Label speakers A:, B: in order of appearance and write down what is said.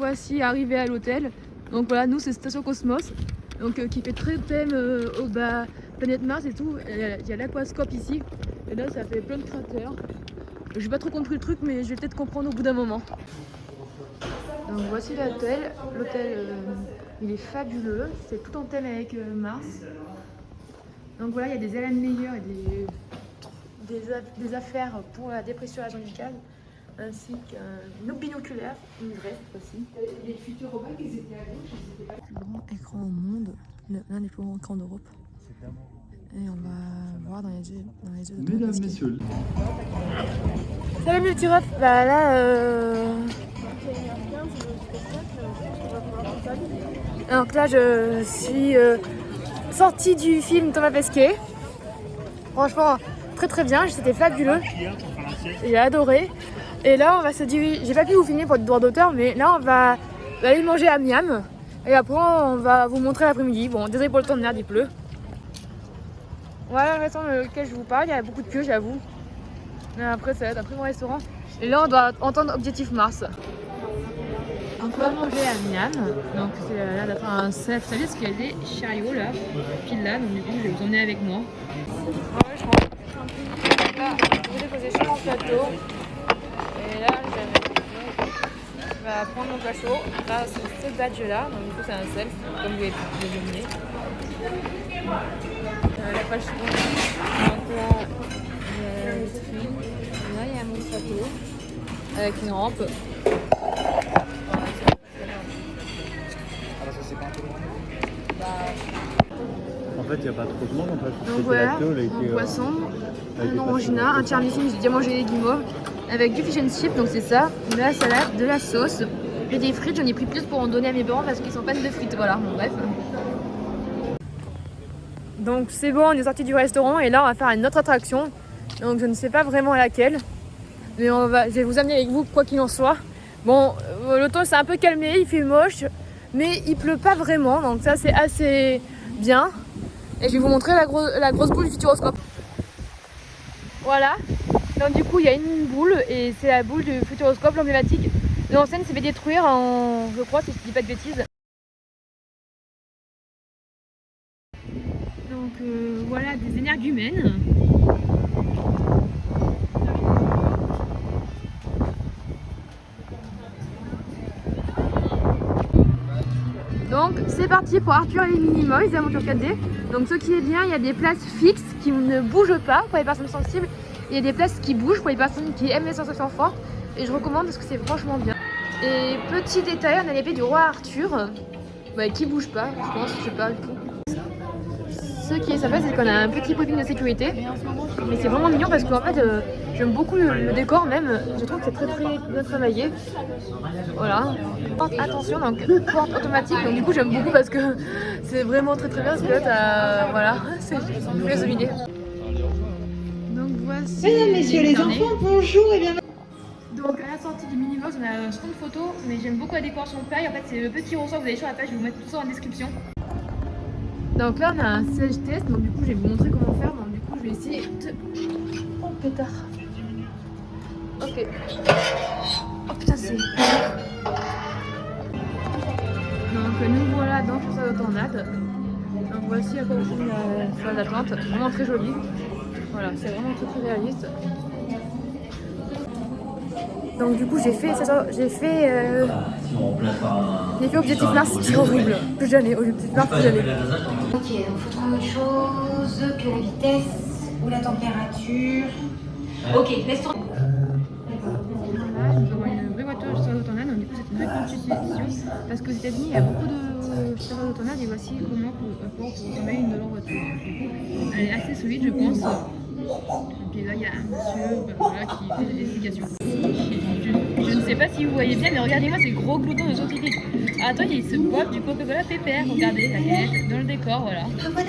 A: voici arrivés à l'hôtel. Donc voilà, nous c'est Station Cosmos, donc qui fait très thème planète Mars et tout. Il y a l'aquascope ici, et là ça fait plein de cratères. J'ai pas trop compris le truc, mais je vais peut-être comprendre au bout d'un moment. Donc voici l'hôtel. L'hôtel il est fabuleux, c'est tout en thème avec Mars. Donc voilà, il y a des Alan Meyer et des affaires pour la dépressurisation du câble, ainsi qu'un binoculaire, une vraie aussi. Les futurs robots qui étaient à gauche, ils étaient pas. Le plus grand écran au monde, l'un des plus grands écrans d'Europe. Et on va voir dans les yeux.
B: Mesdames, messieurs.
A: Salut mes petits refs. Bah là, donc là je suis sortie du film Thomas Pesquet. Franchement très très bien, c'était fabuleux. J'ai adoré. Et là on va se diriger. J'ai pas pu vous filmer pour le droit d'auteur, mais là on va aller manger à Miam. Et après on va vous montrer l'après-midi. Bon, désolé pour le temps de merde, il pleut. Voilà le restaurant dans lequel je vous parle, il y a beaucoup de queues j'avoue. Mais après ça va être un très bon restaurant. Et là on doit entendre Objectif Mars. On va manger à Miam, donc c'est là d'après un self-service parce qu'il y a des chariots là, pile là, donc du coup je vais vous emmener avec moi. Ouais, je rentre. Là, je vais déposer sur mon plateau. Et là, je vais prendre mon plateau. Là, c'est ce badge là, donc du coup c'est un self, comme vous pouvez le deviner. La page suivante. Donc là, il y a le stream. Là, il y a mon plateau avec une rampe.
B: En fait, il n'y a pas trop de monde. En fait.
A: Donc voilà, un poisson, un orangina, un tiramisu, j'ai déjà mangé les guimauves, avec du fish and chip, donc c'est ça, de la salade, de la sauce, et des frites. J'en ai pris plus pour en donner à mes parents parce qu'ils sont fans de frites, voilà, bon bref. Donc c'est bon, on est sorti du restaurant et là on va faire une autre attraction, donc je ne sais pas vraiment laquelle, mais je vais vous amener avec vous quoi qu'il en soit. Bon, le temps s'est un peu calmé, il fait moche, mais il pleut pas vraiment, donc ça c'est assez bien. Et je vais vous montrer la grosse boule du Futuroscope. Voilà. Donc du coup il y a une boule et c'est la boule du Futuroscope, l'emblématique. L'ancienne s'est fait détruire en, je crois si je dis pas de bêtises. Donc voilà des énergumènes. Donc c'est parti pour Arthur et les Minimoys, aventure 4D. Donc ce qui est bien, il y a des places fixes qui ne bougent pas pour les personnes sensibles. Il y a des places qui bougent pour les personnes qui aiment les sensations fortes. Et je recommande parce que c'est franchement bien. Et petit détail, on a l'épée du roi Arthur, qui bouge pas, je pense, je sais pas du tout. Ce qui est sympa, c'est qu'on a un petit popping de sécurité. Mais c'est vraiment mignon parce qu'en fait, j'aime beaucoup le décor même. Je trouve que c'est très très bien travaillé. Voilà. Attention, donc porte automatique. Donc du coup, j'aime beaucoup parce que c'est vraiment très très bien. Parce que là, voilà, c'est très illuminé. Donc voici.
C: Mesdames, messieurs les enfants, bonjour et bienvenue.
A: Donc à la sortie du Minivox, on a un stand photo, mais j'aime beaucoup la décoration de paille. En fait, c'est le petit ressort que vous avez sur la page. Je vais vous mettre tout ça en description. Donc là, on a un siège test. Donc du coup, je vais vous montrer comment faire. Donc du coup, je vais essayer de. Oh pétard. Ok. Oh putain, c'est. Donc nous voilà dans le salle de tornade. Donc voici à quoi ressemble la salle d'attente. Vraiment très jolie. Voilà, c'est vraiment très très réaliste. Donc du coup j'ai fait Objectif Mars qui est horrible. Plus jamais, Objectif Mars plus jamais.
C: Ok, donc il faudra autre chose que la vitesse ou la température. Ok, laisse tomber.
A: Voilà, nous avons une vraie voiture de salle de tornade, donc du coup c'est une vraie compétition parce qu'aux États-Unis il y a beaucoup de salles de tornade et voici comment pour tomber une de leurs voitures. Elle est assez solide je pense. Et puis là il y a un monsieur voilà, qui fait des explications. Je ne sais pas si vous voyez bien mais regardez-moi ces gros gloutons de scientifiques. Ah toi il se boit du Coca-Cola pépère, regardez la canette dans le décor voilà.